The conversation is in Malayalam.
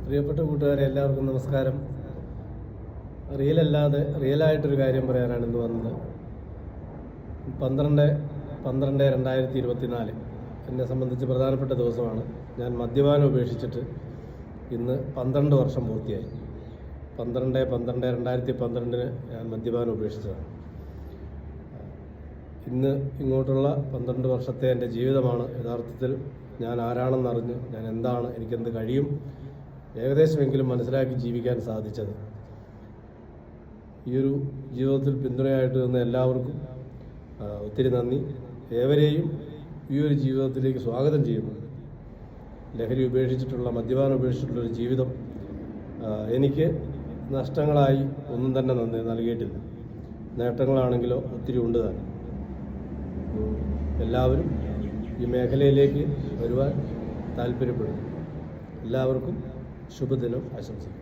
പ്രിയപ്പെട്ട കൂട്ടുകാരെ, എല്ലാവർക്കും നമസ്കാരം. റിയലായിട്ടൊരു കാര്യം പറയാനാണ് ഇന്ന് വന്നത്. 12/12/2024 എന്നെ സംബന്ധിച്ച് പ്രധാനപ്പെട്ട ദിവസമാണ്. ഞാൻ മദ്യപാനം ഉപേക്ഷിച്ചിട്ട് ഇന്ന് 12 വർഷം പൂർത്തിയായി. 12/12/2012 ഞാൻ മദ്യപാനം ഉപേക്ഷിച്ചതാണ്. ഇന്ന് ഇങ്ങോട്ടുള്ള 12 വർഷത്തെ എൻ്റെ ജീവിതമാണ് യഥാർത്ഥത്തിൽ ഞാൻ ആരാണെന്നറിഞ്ഞ്, ഞാൻ എന്താണ്, എനിക്കെന്ത് കഴിയും, ഏകദേശമെങ്കിലും മനസ്സിലാക്കി ജീവിക്കാൻ സാധിച്ചത്. ഈയൊരു ജീവിതത്തിൽ പിന്തുണയായിട്ട് നിന്ന് എല്ലാവർക്കും ഒത്തിരി നന്ദി. ഏവരെയും ഈ ഒരു ജീവിതത്തിലേക്ക് സ്വാഗതം ചെയ്യുന്നു. ലഹരി ഉപേക്ഷിച്ചിട്ടുള്ള, മദ്യപാനം ഉപേക്ഷിച്ചിട്ടുള്ളൊരു ജീവിതം എനിക്ക് നഷ്ടങ്ങളായി ഒന്നും തന്നെ നൽകിയിട്ടില്ല. നേട്ടങ്ങളാണെങ്കിലോ ഒത്തിരി ഉണ്ട് തന്നെ. എല്ലാവരും ഈ മേഖലയിലേക്ക് വരുവാൻ താല്പര്യപ്പെടുന്നു. എല്ലാവർക്കും ശുഭദിനം ആശംസിക്കുന്നു.